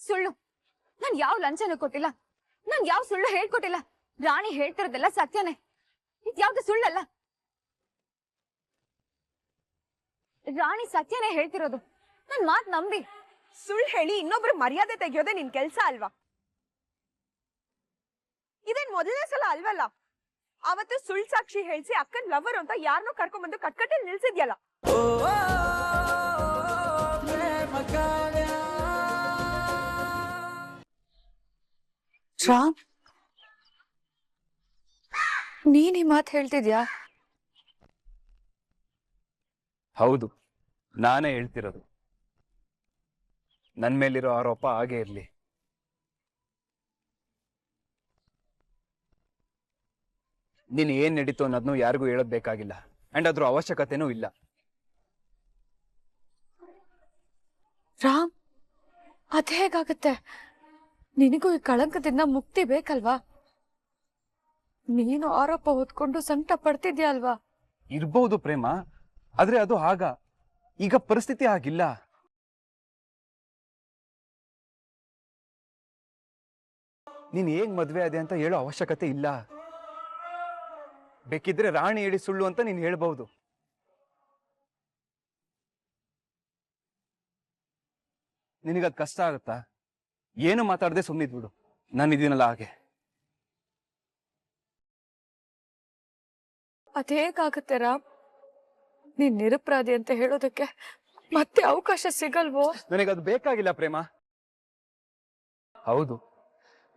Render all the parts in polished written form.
ಸುಳ್ಳು. ನಾನ್ ಯಾವ ಲಂಚನೂ ಕೊಟ್ಟಿಲ್ಲ, ನಾನ್ ಯಾವ ಸುಳ್ಳು ಹೇಳ್ಕೊಟ್ಟಿಲ್ಲ. ರಾಣಿ ಹೇಳ್ತಿರೋದೆಲ್ಲ ಸತ್ಯನೇ, ಇದ್ಯಾವ್ದು ಸುಳ್ಳಲ್ಲ. ರಾಣಿ ಸತ್ಯನೇ ಹೇಳ್ತಿರೋದು, ನನ್ ಮಾತ್ ನಂಬಿ. ಸುಳ್ಳು ಹೇಳಿ ಇನ್ನೊಬ್ರು ಮರ್ಯಾದೆ ತೆಗಿಯೋದೇ ನಿನ್ ಕೆಲ್ಸ ಅಲ್ವಾ? ಇದೇನ್ ಮೊದಲನೇ ಸಲ ಅಲ್ವಲ್ಲ. ಅವತ್ತು ಸುಳ್ಳು ಸಾಕ್ಷಿ ಹೇಳ್ಸಿ ಅಕ್ಕನ್ ಲವರ್ ಅಂತ ಯಾರನ್ನೋ ಕರ್ಕೊಂಡ್ಬಂದು ಕಟ್ಕಟ್ಟಲ್ಲಿ ನಿಲ್ಸಿದ್ಯಲ್ಲ. ರಾಮ್, ನೀನ್ ಈ ಮಾತು ಹೇಳ್ತಿದ್ಯಾ? ಹೌದು, ನಾನೇ ಹೇಳ್ತಿರೋದು. ನನ್ ಮೇಲಿರೋ ಆರೋಪ ಹಾಗೆ ಇರ್ಲಿ. ನೀನು ಏನ್ ನಡೀತು ಅನ್ನೋದನ್ನು ಯಾರಿಗೂ ಹೇಳೋದ್ ಬೇಕಾಗಿಲ್ಲ, ಅಂಡ್ ಅದ್ರ ಅವಶ್ಯಕತೆನೂ ಇಲ್ಲ. ರಾಮ್, ಅದ್ ಹೇಗಾಗತ್ತೆ? ನಿನಗೂ ಈ ಕಳಂಕದಿಂದ ಮುಕ್ತಿ ಬೇಕಲ್ವಾ? ನೀನು ಆರೋಪ ಹೊತ್ಕೊಂಡು ಸಂಕಟ ಪಡ್ತಿದ್ಯಾ ಅಲ್ವಾ? ಇರ್ಬಹುದು ಪ್ರೇಮ, ಆದ್ರೆ ಅದು ಆಗ. ಈಗ ಪರಿಸ್ಥಿತಿ ಆಗಿಲ್ಲ. ನೀನ್ ಹೇಗ್ ಮದ್ವೆ ಅದೆ ಅಂತ ಹೇಳೋ ಅವಶ್ಯಕತೆ ಇಲ್ಲ. ಬೇಕಿದ್ರೆ ರಾಣಿ ಹೇಳಿ ಸುಳ್ಳು ಅಂತ ನೀನ್ ಹೇಳ್ಬಹುದು. ನಿನಗದ್ ಕಷ್ಟ ಆಗುತ್ತಾ? ಏನು ಮಾತಾಡದೆ ಸುಮ್ಮನಿದ್ಬಿಡು, ನಾನು ಇದೀನಲ್ಲ ಹಾಗೆ. ಅದೇಗಾಗತ್ತೆ ರಾಮ್? ನೀನ್ ನಿರಪರಾಧಿ ಅಂತ ಹೇಳೋದಕ್ಕೆ ಮತ್ತೆ ಅವಕಾಶ ಸಿಗಲ್ವೋ? ನನಗದು ಬೇಕಾಗಿಲ್ಲ ಪ್ರೇಮ. ಹೌದು,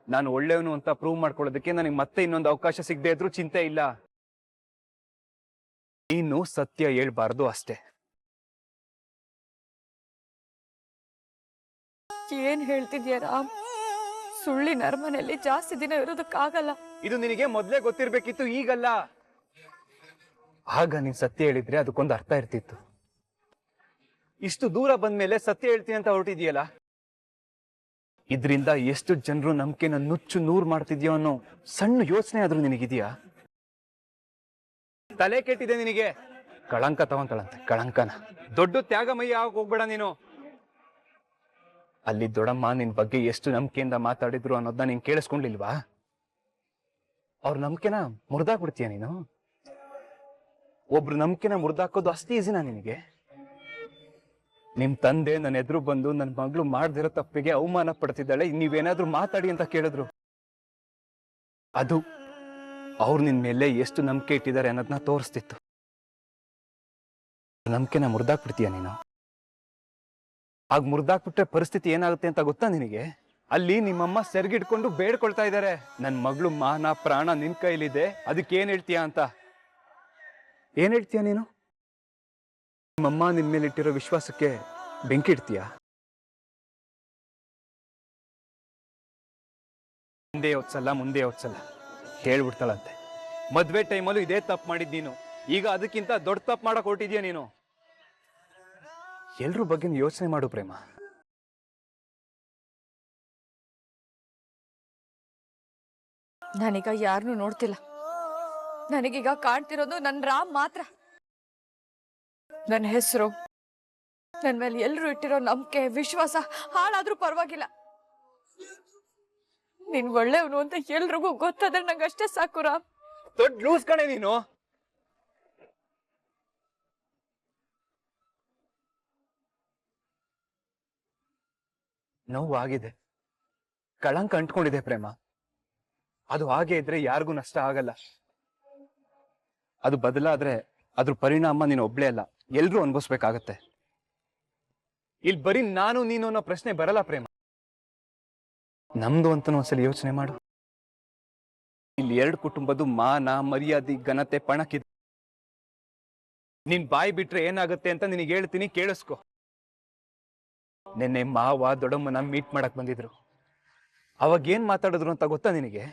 ನಾನು ಒಳ್ಳೆಯವನು ಅಂತ ಪ್ರೂವ್ ಮಾಡ್ಕೊಳ್ಳೋದಕ್ಕೆ ನನಗೆ ಮತ್ತೆ ಇನ್ನೊಂದು ಅವಕಾಶ ಸಿಗದೆ ಇದ್ರೂ ಚಿಂತೆ ಇಲ್ಲ. ನೀನು ಸತ್ಯ ಹೇಳ್ಬಾರ್ದು ಅಷ್ಟೇ. ಏನ್ ಹೇಳ್ತಿದ್ಯಾ ರಾಮ್? ಸುಳ್ಳಿನ ಅರಮನೆಯಲ್ಲಿ ಜಾಸ್ತಿ ದಿನ ಇರೋದಕ್ಕಾಗಲ್ಲ. ಇದು ನಿನಗೆ ಮೊದ್ಲೇ ಗೊತ್ತಿರ್ಬೇಕಿತ್ತು, ಈಗಲ್ಲ. ಆಗ ನೀನ್ ಸತ್ಯ ಹೇಳಿದ್ರೆ ಅದಕ್ಕೊಂದು ಅರ್ಥ ಇರ್ತಿತ್ತು. ಇಷ್ಟು ದೂರ ಬಂದ್ಮೇಲೆ ಸತ್ಯ ಹೇಳ್ತೀನಿ ಅಂತ ಹೊರಟಿದ್ಯಲ್ಲ, ಇದ್ರಿಂದ ಎಷ್ಟು ಜನರು ನಂಬಿಕೆನ ನುಚ್ಚು ನೂರು ಮಾಡ್ತಿದ್ಯೋ ಅನ್ನೋ ಸಣ್ಣ ಯೋಚನೆ ಆದ್ರೂ ನಿನಗಿದೆಯಾ? ತಲೆ ಕೆಟ್ಟಿದೆ ನಿನಗೆ. ಕಳಂಕ ತಗೊಂತಳಂತೆ, ಕಳಂಕನ. ದೊಡ್ಡ ತ್ಯಾಗಮಯ್ಯ ಆಗ ಹೋಗ್ಬೇಡ ನೀನು. ಅಲ್ಲಿ ದೊಡ್ಡಮ್ಮ ನಿನ್ ಬಗ್ಗೆ ಎಷ್ಟು ನಂಬಿಕೆಯಿಂದ ಮಾತಾಡಿದ್ರು ಅನ್ನೋದನ್ನ ನೀನ್ ಕೇಳಿಸ್ಕೊಂಡಿಲ್ವಾ? ಅವ್ರ ನಂಬಿಕೆನ ಮುರಿದಾಕ್ಬಿಡ್ತೀಯ ನೀನು? ಒಬ್ರು ನಂಬಿಕೆನ ಮುರಿದಾಕೋದು ಅಷ್ಟೇ ಈಸಿನಾ ನಿನಗೆ? ನಿಮ್ ತಂದೆ ನನ್ನ ಎದುರು ಬಂದು ನನ್ನ ಮಗಳು ಮಾಡ್ದಿರೋ ತಪ್ಪಿಗೆ ಅವಮಾನ ಪಡ್ತಿದ್ದಾಳೆ, ನೀವೇನಾದ್ರೂ ಮಾತಾಡಿ ಅಂತ ಕೇಳಿದ್ರು, ಅದು ಅವ್ರು ನಿನ್ ಮೇಲೆ ಎಷ್ಟು ನಂಬಿಕೆ ಇಟ್ಟಿದ್ದಾರೆ ಅನ್ನೋದನ್ನ ತೋರಿಸ್ತಿತ್ತು. ನಂಬಿಕೆನ ಮುರಿದಾಕ್ಬಿಡ್ತೀಯ ನೀನು? ಆಗ ಮುರಿದಾಕ್ಬಿಟ್ರೆ ಪರಿಸ್ಥಿತಿ ಏನಾಗುತ್ತೆ ಅಂತ ಗೊತ್ತಾ ನಿನಗೆ? ಅಲ್ಲಿ ನಿಮ್ಮಮ್ಮ ಸೆರ್ಗಿಡ್ಕೊಂಡು ಬೇಡ್ಕೊಳ್ತಾ ಇದ್ದಾರೆ, ನನ್ ಮಗಳು ಮಾನ ಪ್ರಾಣ ನಿನ್ ಕೈಲಿದೆ, ಅದಕ್ಕೆ ಏನ್ ಹೇಳ್ತೀಯ ಅಂತ. ಏನ್ ಹೇಳ್ತೀಯ ನೀನು? ನಿಮ್ಮಮ್ಮ ನಿನ್ ಮೇಲೆ ಇಟ್ಟಿರೋ ವಿಶ್ವಾಸಕ್ಕೆ ಬೆಂಕಿ ಇಡ್ತೀಯ? ಮುಂದೆ ಯೋಚ್ಸಲ್ಲ, ಮುಂದೆ ಯೋಚ್ಸಲ್ಲ ಹೇಳ್ಬಿಡ್ತಾಳಂತೆ. ಮದ್ವೆ ಟೈಮಲ್ಲೂ ಇದೇ ತಪ್ಪು ಮಾಡಿದ್ ನೀನು, ಈಗ ಅದಕ್ಕಿಂತ ದೊಡ್ಡ ತಪ್ಪು ಮಾಡಕ್ ಹೊರಟಿದ್ಯಾ ನೀನು. ಎಲ್ರ ಬಗ್ಗೆ ಯೋಚನೆ ಮಾಡು ಪ್ರೇಮ. ನಾನೀಗ ಯಾರನ್ನೂ ನೋಡ್ತಿಲ್ಲ. ನನಗೀಗ ಕಾಣ್ತಿರೋದು ನನ್ ರಾಮ್ ಮಾತ್ರ. ನನ್ನ ಹೆಸರು, ನನ್ ಮೇಲೆ ಎಲ್ರು ಇಟ್ಟಿರೋ ನಂಬಿಕೆ ವಿಶ್ವಾಸ ಹಾಳಾದ್ರೂ ಪರವಾಗಿಲ್ಲ. ನೀನ್ ಒಳ್ಳೆಯವನು ಅಂತ ಎಲ್ರಿಗೂ ಗೊತ್ತಾದ್ರೆ ನಂಗಷ್ಟೇ ಸಾಕು ರಾಮ್. ದೊಡ್ಡ ಲೂಸ್ ಕಣೆ ನೀನು. ನೋವಾಗಿದೆ, ಕಳಂಕ ಅಂಟ್ಕೊಂಡಿದೆ ಪ್ರೇಮ. ಅದು ಹಾಗೆ ಇದ್ರೆ ಯಾರಿಗೂ ನಷ್ಟ ಆಗಲ್ಲ. ಅದು ಬದಲಾದ್ರೆ ಅದ್ರ ಪರಿಣಾಮ ನೀನು ಒಬ್ಳೇ ಅಲ್ಲ, ಎಲ್ರೂ ಅನ್ಭವಿಸ್ಬೇಕಾಗತ್ತೆ. ಇಲ್ಲಿ ಬರೀ ನಾನು ನೀನು ಅನ್ನೋ ಪ್ರಶ್ನೆ ಬರಲ್ಲ ಪ್ರೇಮ. ನಮ್ದು ಅಂತ ಒಂದ್ಸಲ ಯೋಚನೆ ಮಾಡು. ಇಲ್ಲಿ ಎರಡು ಕುಟುಂಬದ್ದು ಮಾನ ಮರ್ಯಾದೆ ಘನತೆ ಪಣಕ್ಕಿದೆ. ನೀನ್ ಬಾಯಿ ಬಿಟ್ರೆ ಏನಾಗುತ್ತೆ ಅಂತ ನಿನಗೆ ಹೇಳ್ತೀನಿ, ಕೇಳಿಸ್ಕೊ. ನಿನ್ನೆ ಮಾವ ದೊಡ್ಡಮ್ಮನ ಮೀಟ್ ಮಾಡಕ್ ಬಂದಿದ್ರು. ಅವಾಗ ಏನ್ ಮಾತಾಡಿದ್ರು ಅಂತ ಗೊತ್ತಾ ನಿನಗೆ?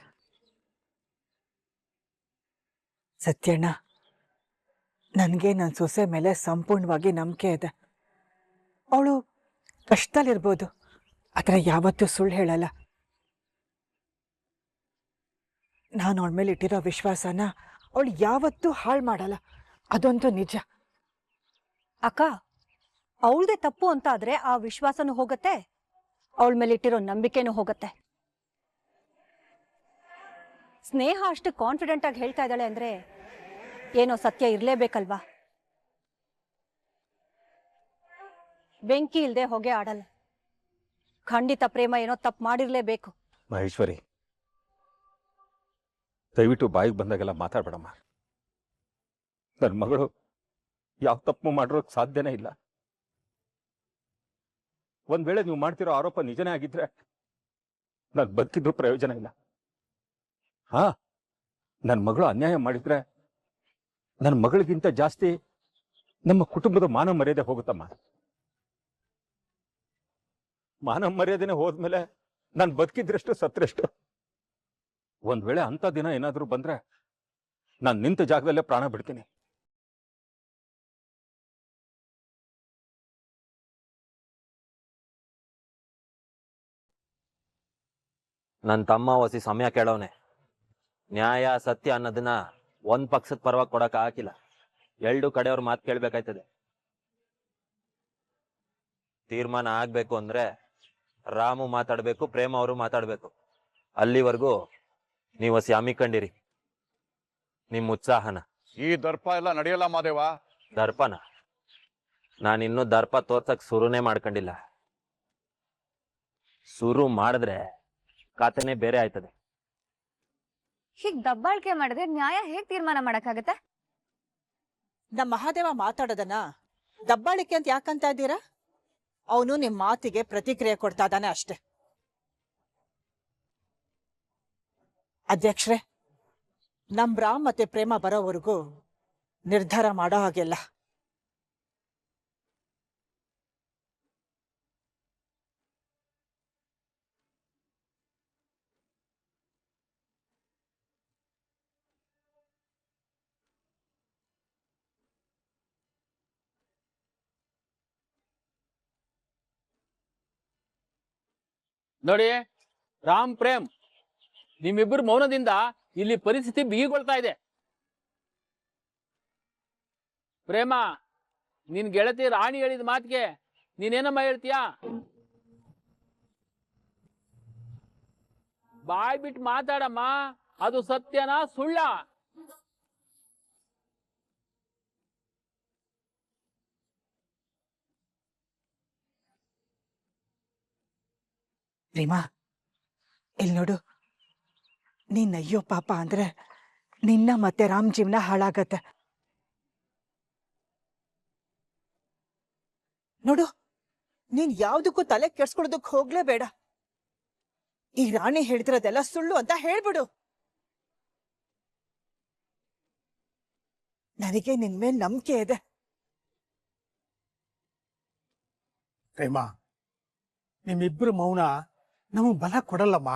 ಸತ್ಯಣ್ಣ, ನನಗೆ ನನ್ನ ಸೊಸೆ ಮೇಲೆ ಸಂಪೂರ್ಣವಾಗಿ ನಂಬಿಕೆ ಇದೆ. ಅವಳು ಕಷ್ಟದಲ್ಲಿರ್ಬೋದು, ಆದರೆ ಯಾವತ್ತೂ ಸುಳ್ಳು ಹೇಳಲ್ಲ. ನಾನು ಅವಳ ಮೇಲೆ ಇಟ್ಟಿರೋ ವಿಶ್ವಾಸನ ಅವಳು ಯಾವತ್ತೂ ಹಾಳು ಮಾಡಲ್ಲ, ಅದಂತೂ ನಿಜ. ಅಕ್ಕ, ಅವಳದೇ ತಪ್ಪು ಅಂತ ಆದ್ರೆ ಆ ವಿಶ್ವಾಸನೂ ಹೋಗತ್ತೆ, ಅವಳ ಮೇಲೆ ಇಟ್ಟಿರೋ ನಂಬಿಕೆನೂ ಹೋಗುತ್ತೆ. ಸ್ನೇಹ ಅಷ್ಟು ಕಾನ್ಫಿಡೆಂಟ್ ಆಗಿ ಹೇಳ್ತಾ ಇದ್ದಾಳೆ ಅಂದ್ರೆ ಏನೋ ಸತ್ಯ ಇರಲೇಬೇಕಲ್ವಾ? ಬೆಂಕಿ ಇಲ್ಲದೆ ಹೊಗೆ ಆಡಲ್ಲ. ಖಂಡಿತ ಪ್ರೇಮ ಏನೋ ತಪ್ಪು ಮಾಡಿರ್ಲೇಬೇಕು. ಮಹೇಶ್ವರಿ, ದಯವಿಟ್ಟು ಬಾಯಿಗೆ ಬಂದಾಗೆಲ್ಲ ಮಾತಾಡ್ಬೇಡಮ್ಮ. ನನ್ನ ಮಗಳು ಯಾವ ತಪ್ಪು ಮಾಡಿರೋಕ್ ಸಾಧ್ಯನೇ ಇಲ್ಲ. ಒಂದ್ ವೇಳೆ ನೀವು ಮಾಡ್ತಿರೋ ಆರೋಪ ನಿಜನೇ ಆಗಿದ್ರೆ ನಾನು ಬದುಕಿದ್ರು ಪ್ರಯೋಜನ ಇಲ್ಲ. ಹಾ, ನನ್ನ ಮಗಳು ಅನ್ಯಾಯ ಮಾಡಿದ್ರೆ ನನ್ನ ಮಗಳಿಗಿಂತ ಜಾಸ್ತಿ ನಮ್ಮ ಕುಟುಂಬದ ಮಾನ ಮರ್ಯಾದೆ ಹೋಗುತ್ತಮ್ಮ. ಮಾನ ಮರ್ಯಾದೆನೆ ಹೋದ್ಮೇಲೆ ನಾನು ಬದುಕಿದ್ರಷ್ಟು ಸತ್ರಷ್ಟು. ಒಂದ್ ವೇಳೆ ಅಂತ ದಿನ ಏನಾದ್ರೂ ಬಂದ್ರೆ ನಾನು ನಿಂತ ಜಾಗದಲ್ಲೇ ಪ್ರಾಣ ಬಿಡ್ತೀನಿ. ನನ್ನ ತಮ್ಮ ಹೊಸಿ ಸಮಯ ಕೇಳವನೆ. ನ್ಯಾಯ ಸತ್ಯ ಅನ್ನೋದನ್ನ ಒಂದ್ ಪಕ್ಷದ ಪರವಾಗಿ ಕೊಡಕ್ ಹಾಕಿಲ್ಲ. ಎರಡು ಕಡೆಯವ್ರ ಮಾತು ಕೇಳ್ಬೇಕಾಯ್ತದೆ. ತೀರ್ಮಾನ ಆಗ್ಬೇಕು ಅಂದ್ರೆ ರಾಮು ಮಾತಾಡ್ಬೇಕು, ಪ್ರೇಮ ಅವರು ಮಾತಾಡ್ಬೇಕು. ಅಲ್ಲಿವರೆಗೂ ನೀವು ಹೊಸಿ ಹಮ್ಮಿಕೊಂಡಿರಿ ನಿಮ್ ಉತ್ಸಾಹನ. ಈ ದರ್ಪ ಎಲ್ಲ ನಡೆಯಲ್ಲ ಮಾದೇವ. ದರ್ಪನ ನಾನಿನ್ನೂ ದರ್ಪ ತೋರ್ಸಕ್ ಶುರುನೇ ಮಾಡ್ಕೊಂಡಿಲ್ಲ. ಶುರು ಮಾಡಿದ್ರೆ ಕಥೆನೇ ಬೇರೆ ಆಯ್ತದೆ. ಹೀಗ್ ದಬ್ಬಾಳಿಕೆ ಮಾಡಿದ್ರೆ ನ್ಯಾಯ ಹೇಗ್ ತೀರ್ಮಾನ ಮಾಡಕ್ಕಾಗತ್ತೆ? ನಮ್ಮ ಮಹಾದೇವ ಮಾತಾಡೋದನ್ನ ದಬ್ಬಾಳಿಕೆ ಅಂತ ಯಾಕಂತ ಇದ್ದೀರಾ? ಅವನು ನಿಮ್ ಮಾತಿಗೆ ಪ್ರತಿಕ್ರಿಯೆ ಕೊಡ್ತಾ ಇದ್ದಾನೆ ಅಷ್ಟೆ. ಅಧ್ಯಕ್ಷರೇ, ನಮ್ ರಾಮ್ ಮತ್ತೆ ಪ್ರೇಮ ಬರೋವರೆಗೂ ನಿರ್ಧಾರ ಮಾಡೋ ಹಾಗೆಲ್ಲ. ನೋಡಿ ರಾಮ್ ಪ್ರೇಮ್, ನಿಮ್ಮಿಬ್ಬರು ಮೌನದಿಂದ ಇಲ್ಲಿ ಪರಿಸ್ಥಿತಿ ಬಿಗಿಗೊಳ್ತಾ ಇದೆ. ಪ್ರೇಮ, ನಿನ್ ಗೆಳತಿ ರಾಣಿ ಹೇಳಿದ ಮಾತಿಗೆ ನೀನೇನಮ್ಮ ಹೇಳ್ತೀಯಾ? ಬಾಯ್ ಬಿಟ್ಟು ಮಾತಾಡಮ್ಮ. ಅದು ಸತ್ಯನಾ ಸುಳ್ಳ? ರೀಮಾ, ಇಲ್ಲಿ ನೋಡು, ನೀನ್ ಅಯ್ಯೋ ಪಾಪ ಅಂದ್ರೆ ನಿನ್ನ ಮತ್ತೆ ರಾಮ್ ಜೀವನ ಹಾಳಾಗತ್ತೆ. ನೋಡು, ನೀನ್ ಯಾವ್ದಕ್ಕೂ ತಲೆ ಕೆಡ್ಸ್ಕೊಳೋದಕ್ ಹೋಗ್ಲೇಬೇಡ. ಈ ರಾಣಿ ಹೇಳ್ತಿರೋದೆಲ್ಲ ಸುಳ್ಳು ಅಂತ ಹೇಳ್ಬಿಡು. ನನಗೆ ನಿನ್ ಮೇಲೆ ನಂಬಿಕೆ ಇದೆ. ಪ್ರೇಮ, ನಿಮ್ಮಿಬ್ಬರು ಮೌನ ನಮಗ್ ಬಲ ಕೊಡಲ್ಲಮ್ಮ.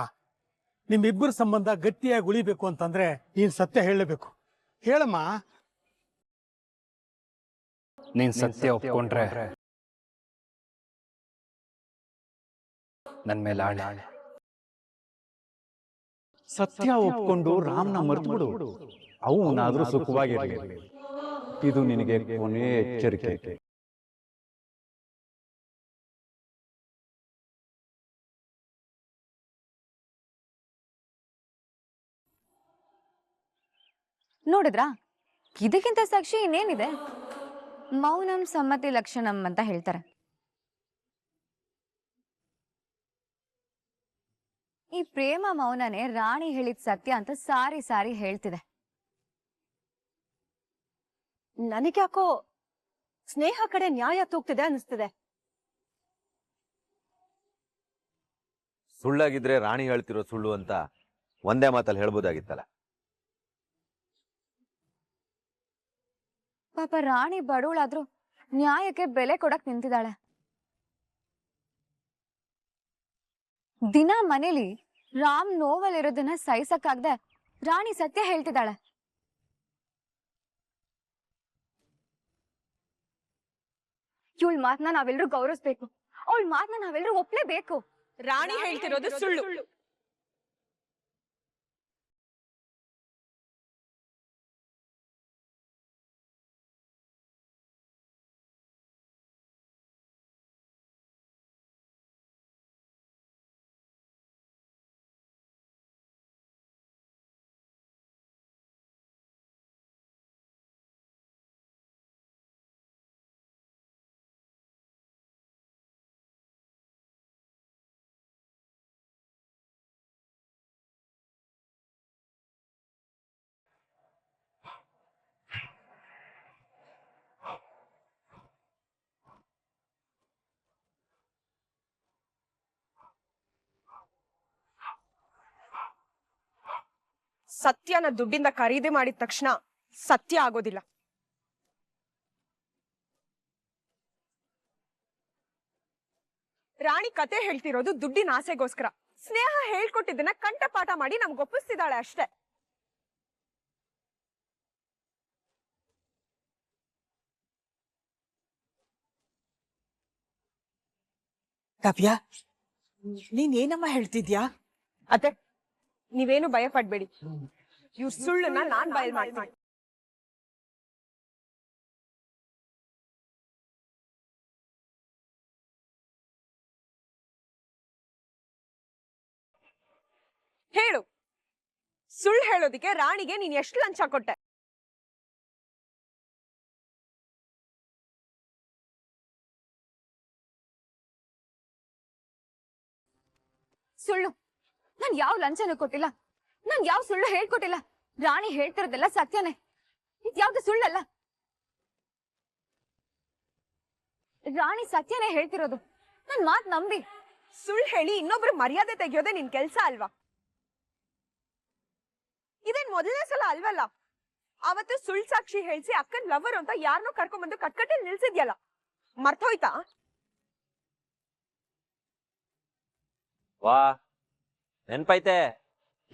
ನಿಮ್ಮಿಬ್ಬರ ಸಂಬಂಧ ಗಟ್ಟಿಯಾಗಿ ಉಳಿಬೇಕು ಅಂತಂದ್ರೆ ನೀನ್ ಸತ್ಯ ಹೇಳಬೇಕು. ಹೇಳಮ್ಮ. ನೀನ್ ಸತ್ಯ ಒಪ್ಕೊಂಡ್ರೆ ನನ್ ಮೇಲೆ ಆಳೆ. ಸತ್ಯ ಒಪ್ಕೊಂಡು ರಾಮ್ನ ಮರ್ತು ಬಿಡು. ಅವನಾದ್ರೂ ಸುಖವಾಗಿರ್ಲಿ. ಇದು ನಿನಗೆ ಕೊನೆ ಎಚ್ಚರಿಕೆ. ನೋಡಿದ್ರಾ, ಇದಕ್ಕಿಂತ ಸಾಕ್ಷಿ ಇನ್ನೇನಿದೆ? ಮೌನಂ ಸಮ್ಮತಿ ಲಕ್ಷಣಂ ಅಂತ ಹೇಳ್ತಾರೆ. ಈ ಪ್ರೇಮ ಮೌನನೇ ರಾಣಿ ಹೇಳಿದ ಸತ್ಯ ಅಂತ ಸಾರಿ ಸಾರಿ ಹೇಳ್ತಿದೆ. ನನಗ್ಯಾಕೋ ಸ್ನೇಹ ಕಡೆ ನ್ಯಾಯ ತೂಗ್ತಿದೆ ಅನಿಸ್ತಿದೆ. ಸುಳ್ಳಾಗಿದ್ರೆ ರಾಣಿ ಹೇಳ್ತಿರೋ ಸುಳ್ಳು ಅಂತ ಒಂದೇ ಮಾತಲ್ಲಿ ಹೇಳ್ಬೋದಾಗಿತ್ತಲ್ಲ. ಪಾಪ ರಾಣಿ ಬಡವಳಾದ್ರೂ ನ್ಯಾಯಕ್ಕೆ ಬೆಲೆ ಕೊಡಕ್ ನಿಂತಿದ್ದಾಳೆ. ದಿನ ಮನೇಲಿ ರಾಮ್ ನೋವಲ್ಲಿರೋದನ್ನ ಸಹಿಸಕ್ಕಾಗ್ದೆ ರಾಣಿ ಸತ್ಯ ಹೇಳ್ತಿದ್ದಾಳೆ. ಇವಳ ಮಾತನ್ನ ನಾವೆಲ್ಲರೂ ಗೌರವಿಸ್ಬೇಕು. ಅವಳ ಮಾತನ್ನ ನಾವೆಲ್ಲರೂ ಒಪ್ಲೇಬೇಕು. ರಾಣಿ ಹೇಳ್ತಿರೋದು ಸುಳ್ಳು. ಸತ್ಯನ ದುಡ್ಡಿಂದ ಖರೀದಿ ಮಾಡಿದ ತಕ್ಷಣ ಸತ್ಯ ಆಗೋದಿಲ್ಲ. ರಾಣಿ ಕತೆ ಹೇಳ್ತಿರೋದು ದುಡ್ಡಿನ ಆಸೆಗೋಸ್ಕರ. ಸ್ನೇಹ ಹೇಳ್ಕೊಟ್ಟಿದ್ದನ್ನ ಕಂಠಪಾಠ ಮಾಡಿ ನಮ್ಗೆ ಒಪ್ಪಿಸ್ತಿದ್ದಾಳೆ ಅಷ್ಟೇ. ಕಾವ್ಯ, ನೀನ್ ಏನಮ್ಮ ಹೇಳ್ತಿದ್ಯಾ? ಅತ್ತೆ, ನೀವೇನು ಭಯ ಪಡ್ಬೇಡಿ. ಇವ್ರ ಸುಳ್ಳನ್ನ ನಾನ್ ಬಯಲ್ ಮಾಡ್ತೀನಿ. ಹೇಳು, ಸುಳ್ಳು ಹೇಳೋದಿಕ್ಕೆ ರಾಣಿಗೆ ನೀನ್ ಎಷ್ಟು ಲಂಚ ಕೊಟ್ಟೆ? ಸುಳ್ಳು. ನಾನ್ ಯಾವ ಲಂಚನೂ ಕೊಟ್ಟಿಲ್ಲ. ನಾನ್ ಯಾವ ಸುಳ್ಳು ಹೇಳ್ಕೊಟ್ಟಿಲ್ಲ. ರಾಣಿ ಹೇಳ್ತಿರೋದೆಲ್ಲ ಸತ್ಯನೇ. ಇದ್ಯಾವ್ದು ಸುಳ್ಳಲ್ಲ. ರಾಣಿ ಸತ್ಯನೇ ಹೇಳ್ತಿರೋದು. ನನ್ ಮಾತ್ ನಂಬಿ. ಸುಳ್ಳು ಹೇಳಿ ಇನ್ನೊಬ್ರು ಮರ್ಯಾದೆ ತೆಗಿಯೋದೇ ನಿನ್ ಕೆಲ್ಸ ಅಲ್ವಾ? ಇದೇನ್ ಮೊದಲನೇ ಸಲ ಅಲ್ವಲ್ಲ. ಅವತ್ತು ಸುಳ್ಳು ಸಾಕ್ಷಿ ಹೇಳ್ಸಿ ಅಕ್ಕನ್ ಲವರ್ ಅಂತ ಯಾರನ್ನೋ ಕರ್ಕೊಂಡ್ಬಂದು ಕಟ್ಕಟ್ಟೆಲ್ ನಿಲ್ಸಿದ್ಯಲ್ಲ, ಮರ್ತೋಯ್ತಾ? ವಾ, ನೆನ್ಪೈತೆ.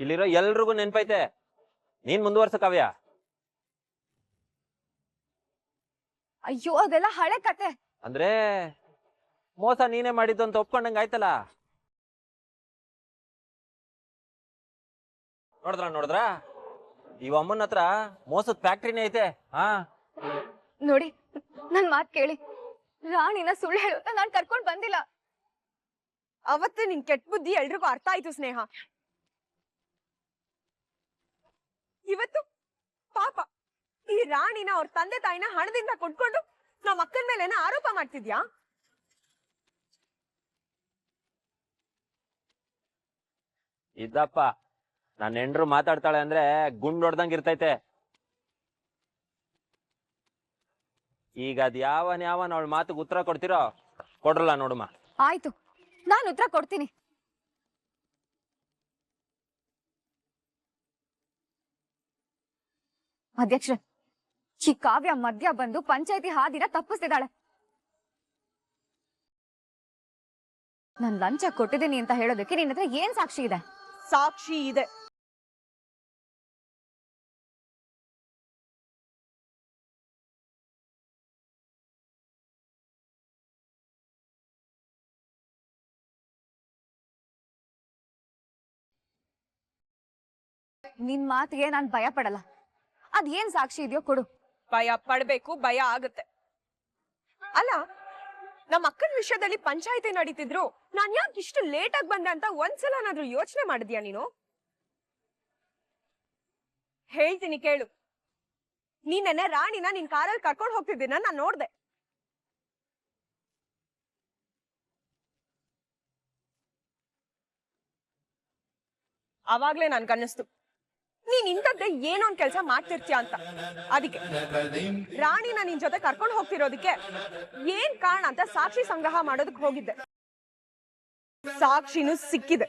ಇಲ್ಲಿರೋ ಎಲ್ರಿಗೂ ನೆನ್ಪೈತೆ. ನೀನ್ ಮುಂದುವರ್ಸ ಕಾವ್ಯ. ಅಯ್ಯೋ, ಅದೆಲ್ಲ ಹಳೆ ಕತೆ. ಅಂದ್ರೆ ಮೋಸ ನೀನೇ ಮಾಡಿದ್ದು ಅಂತ ಒಪ್ಕೊಂಡಂಗ ಆಯ್ತಲ್ಲ. ನೋಡಿದ್ರ ಇವ ಅಮ್ಮನ ಹತ್ರ ಮೋಸದ ಫ್ಯಾಕ್ಟ್ರಿನೇ ಐತೆ. ಹಾ, ನೋಡಿ, ನನ್ ಮಾತ್ ಕೇಳಿ. ರಾಣಿನ ಸುಳ್ಳು ಹೇಳುತ್ತಾ ನಾನ್ ಕರ್ಕೊಂಡ್ ಬಂದಿಲ್ಲ. ಅವತ್ತು ನಿನ್ ಕೆಟ್ಟ ಬುದ್ಧಿ ಎಲ್ರಿಗೂ ಅರ್ಥ ಆಯ್ತು ಸ್ನೇಹ. ಇವತ್ತು ಪಾಪ ಈ ರಾಣಿನ ಅವ್ರ ತಂದೆ ತಾಯಿನ ಹಣದಿಂದ ಕೊಟ್ಕೊಂಡು ನಮ್ಮ ಅಕ್ಕನ ಮೇಲೆ ಆರೋಪ ಮಾಡ್ತಿದ್ಯಾ? ಇದ್ದಪ್ಪ, ನನ್ನ ಹೆಂಡ್ರು ಮಾತಾಡ್ತಾಳೆ ಅಂದ್ರೆ ಗುಂಡ್ ಹೊಡ್ದಂಗ್ ಇರ್ತೈತೆ. ಈಗ ಅದ್ ಯಾವನ್ ಅವಳ ಮಾತಿಗೆ ಉತ್ತರ ಕೊಡ್ತಿರೋ ಕೊಡ್ರಲ್ಲ ನೋಡುಮ. ಆಯ್ತು, ನಾನು ಉತ್ತರ ಕೊಡ್ತೀನಿ. ಅಧ್ಯಕ್ಷ, ಈ ಕಾವ್ಯ ಮಧ್ಯ ಬಂದು ಪಂಚಾಯತಿ ಹಾದಿನ ತಪ್ಪಿಸ್ತಿದ್ದಾಳೆ. ನಾನ್ ಲಂಚ ಕೊಟ್ಟಿದ್ದೀನಿ ಅಂತ ಹೇಳೋದಕ್ಕೆ ನಿನ್ನ ಹತ್ರ ಏನ್ ಸಾಕ್ಷಿ ಇದೆ? ಸಾಕ್ಷಿ ಇದೆ. ನಿನ್ ಮಾತಿಗೆ ನಾನ್ ಭಯ ಪಡಲ್ಲ. ಅದ್ ಏನ್ ಸಾಕ್ಷಿ ಇದೆಯೋ ಕೊಡು. ಭಯ ಪಡ್ಬೇಕು, ಭಯ ಆಗುತ್ತೆ. ಅಲ್ಲ, ನಮ್ಮ ಅಕ್ಕನ ವಿಷಯದಲ್ಲಿ ಪಂಚಾಯತಿ ನಡೀತಿದ್ರು ನಾನ್ ಯಾಕೆ ಇಷ್ಟು ಲೇಟ್ ಆಗಿ ಬಂದೆ ಅಂತ ಒಂದ್ಸಲನಾದ್ರೂ ಯೋಚನೆ ಮಾಡಿದ್ಯಾ ನೀನು? ಹೇಳ್ತೀನಿ ಕೇಳು. ನೀನೆನ್ನೆ ರಾಣಿನ ನಿನ್ ಕಾರಲ್ಲಿ ಕರ್ಕೊಂಡು ಹೋಗ್ತಿದ್ದೀನ ನಾನ್ ನೋಡ್ದೆ. ಅವಾಗ್ಲೇ ನನ್ಗನ್ನಿಸ್ತು ನೀನ್ ಇಂಥದ್ದೇ ಏನೋ ಒಂದ್ ಕೆಲ್ಸ ಮಾಡ್ತಿರ್ತೀಯ ಅಂತ. ಅದಕ್ಕೆ ರಾಣಿನ ನಿನ್ ಜೊತೆ ಕರ್ಕೊಂಡು ಹೋಗ್ತಿರೋದಕ್ಕೆ ಏನ್ ಕಾರಣ ಅಂತ ಸಾಕ್ಷಿ ಸಂಗ್ರಹ ಮಾಡೋದಕ್ಕೆ ಹೋಗಿದ್ದೆ. ಸಾಕ್ಷಿನೂ ಸಿಕ್ಕಿದೆ.